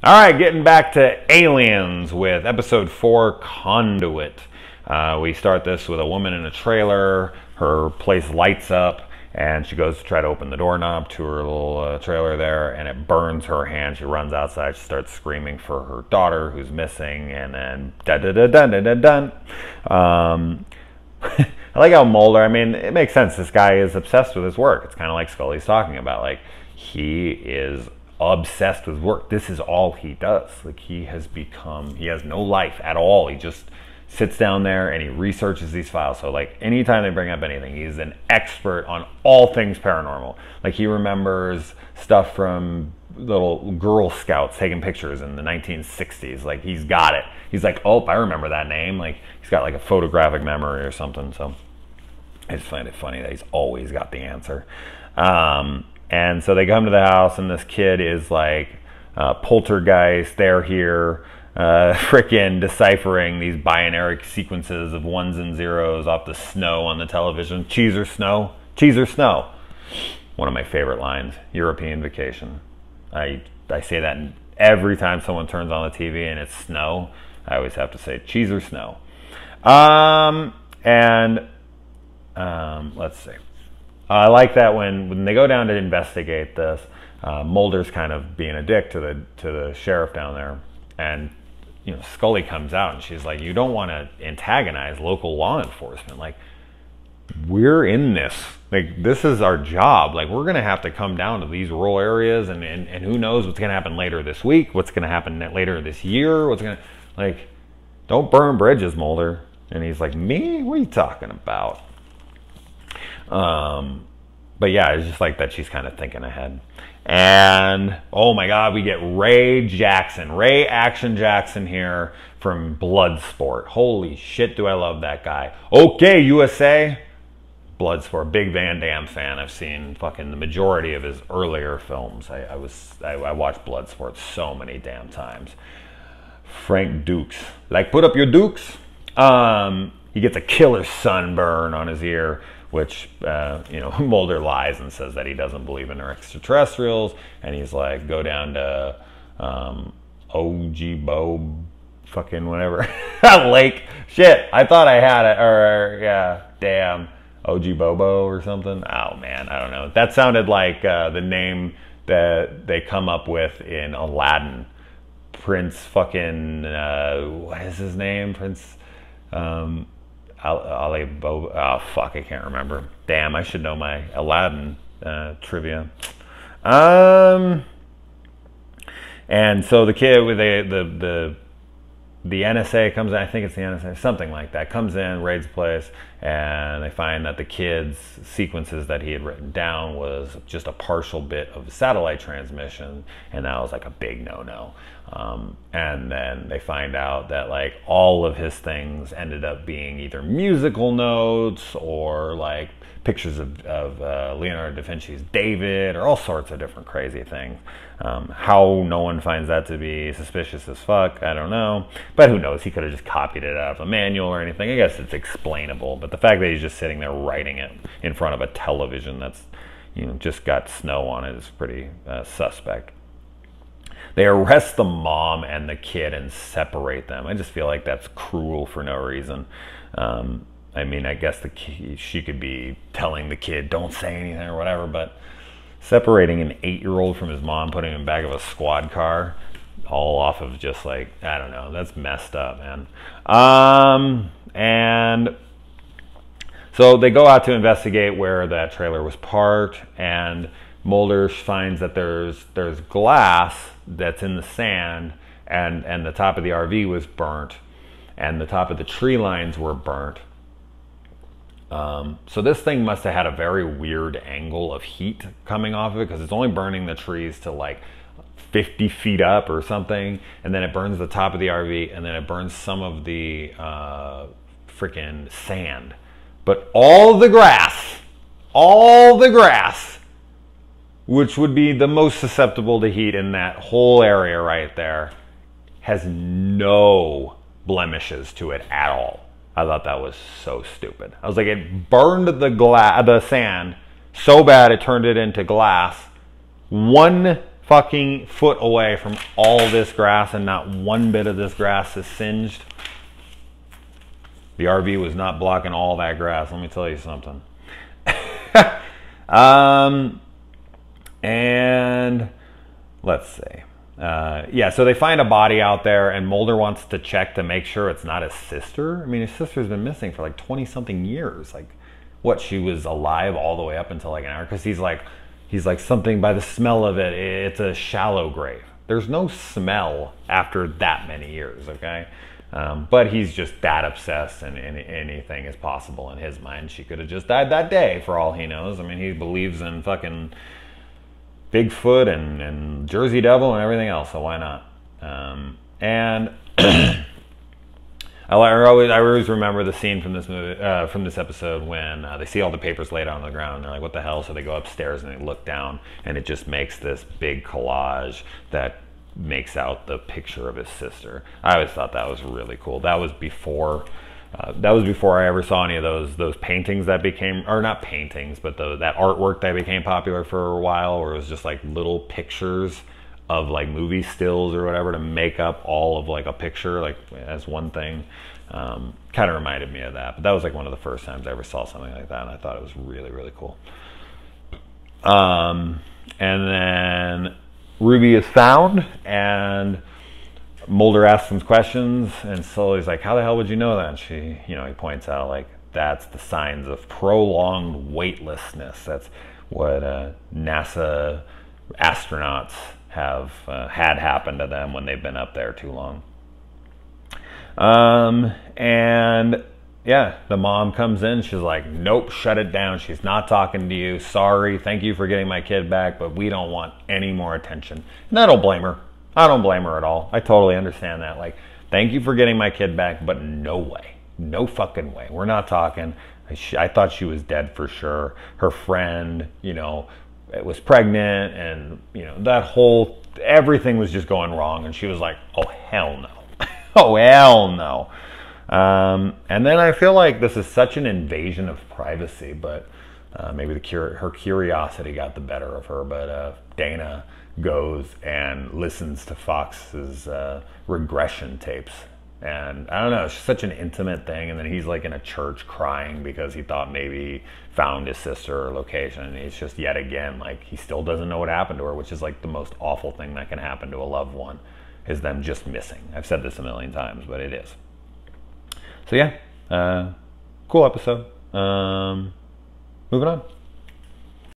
All right, getting back to Aliens with episode 4, Conduit. We start this with a woman in a trailer. Her place lights up, and she goes to try to open the doorknob to her little trailer there, and it burns her hand. She runs outside. She starts screaming for her daughter, who's missing, and then dun-dun-dun-dun-dun-dun. I like how Mulder, I mean, it makes sense. This guy is obsessed with his work. It's kind of like Scully's talking about. Like, he is obsessed with work. This is all he does. Like, he has no life at all. He just sits down there and he researches these files. So like anytime they bring up anything, he's an expert on all things paranormal. Like, he remembers stuff from little Girl Scouts taking pictures in the 1960s. Like, he's got it. He's like, oh, I remember that name. Like, he's got like a photographic memory or something. So I just find it funny that he's always got the answer. And so they come to the house, and this kid is like, poltergeist, they're here, frickin' deciphering these binary sequences of ones and zeros off the snow on the television. Cheese or snow? Cheese or snow? One of my favorite lines. European Vacation. I say that every time someone turns on the TV and it's snow. I always have to say cheese or snow. Let's see. I like that when they go down to investigate this, Mulder's kind of being a dick to the sheriff down there, and Scully comes out and she's like, "You don't want to antagonize local law enforcement. Like, we're in this. Like, this is our job. Like, we're gonna have to come down to these rural areas, and who knows what's gonna happen later this week? What's gonna happen later this year? Don't burn bridges, Mulder." And he's like, "Me? What are you talking about?" But yeah, it's just like that she's kind of thinking ahead. And oh my God, we get Ray Action Jackson here from Bloodsport. Holy shit, do I love that guy. Okay, USA. Bloodsport, big Van Damme fan. I've seen fucking the majority of his earlier films. I watched Bloodsport so many damn times. Frank Dukes. Like, put up your dukes. He gets a killer sunburn on his ear, which, Mulder lies and says that he doesn't believe in extraterrestrials. And he's like, go down to Ojibo, fucking whatever, lake. Shit, I thought I had it. Or, yeah, damn, Ojibobo or something. Oh, man, I don't know. That sounded like the name that they come up with in Aladdin. Prince fucking, what is his name? Prince, Ali Boba. Oh fuck, I can't remember. Damn, I should know my Aladdin trivia. And so the kid with the NSA comes in. I think it's the NSA, something like that. Comes in, raids the place, and they find that the kid's sequences that he had written down was just a partial bit of satellite transmission, and that was like a big no-no. And then they find out that like all of his things ended up being either musical notes or like pictures of Leonardo da Vinci's David, or all sorts of different crazy things. How no one finds that to be suspicious as fuck, I don't know. But who knows? He could have just copied it out of a manual or anything. I guess it's explainable. But the fact that he's just sitting there writing it in front of a television that's just got snow on it is pretty suspect. They arrest the mom and the kid and separate them. I just feel like that's cruel for no reason. I mean, I guess she could be telling the kid, don't say anything or whatever, but separating an 8-year-old from his mom, putting him in the back of a squad car, all off of just like, I don't know, that's messed up, man. And so they go out to investigate where that trailer was parked, and Mulder finds that there's glass that's in the sand, and the top of the RV was burnt, and the top of the tree lines were burnt. So this thing must have had a very weird angle of heat coming off of it, because it's only burning the trees to like 50 feet up or something, and then it burns the top of the RV, and then it burns some of the freaking sand. But all the grass, which would be the most susceptible to heat in that whole area right there, has no blemishes to it at all. I thought that was so stupid. I was like, it burned the sand so bad it turned it into glass. One fucking foot away from all this grass, and not one bit of this grass is singed. The RV was not blocking all that grass, let me tell you something. And let's see. Yeah, so they find a body out there, and Mulder wants to check to make sure it's not his sister. I mean, his sister's been missing for like 20-something years. Like, what, she was alive all the way up until like an hour? Because he's like something, by the smell of it, it's a shallow grave. There's no smell after that many years, okay? But he's just that obsessed, and anything is possible in his mind. She could have just died that day, for all he knows. I mean, he believes in fucking Bigfoot and Jersey Devil and everything else, so why not? And I always remember the scene from this movie, from this episode, when they see all the papers laid out on the ground, and they're like, what the hell? So they go upstairs and they look down, and it just makes this big collage that makes out the picture of his sister. I always thought that was really cool. That was before I ever saw any of those paintings that became, or not paintings, but that artwork that became popular for a while, where it was just like little pictures of like movie stills or whatever to make up all of like a picture, like as one thing. Kind of reminded me of that. But that was like one of the first times I ever saw something like that, and I thought it was really, really cool. And then Ruby is found, and Mulder asks some questions, and Sully's like, how the hell would you know that? And he points out, like, that's the signs of prolonged weightlessness. That's what NASA astronauts have had happen to them when they've been up there too long. And yeah, the mom comes in. She's like, nope, shut it down. She's not talking to you. Sorry, thank you for getting my kid back, but we don't want any more attention. And I don't blame her. I don't blame her at all. I totally understand that. Like, thank you for getting my kid back, but no way. No fucking way. We're not talking. I thought she was dead for sure. Her friend, was pregnant, and, everything was just going wrong. And she was like, oh, hell no. Oh, hell no. And then I feel like this is such an invasion of privacy, but maybe her curiosity got the better of her. But Dana goes and listens to Fox's regression tapes, and I don't know, it's just such an intimate thing. And then he's like in a church crying because he thought maybe he found his sister or location, and it's just yet again like he still doesn't know what happened to her, which is like the most awful thing that can happen to a loved one, is them just missing. I've said this a million times, but it is. So yeah, cool episode. Moving on.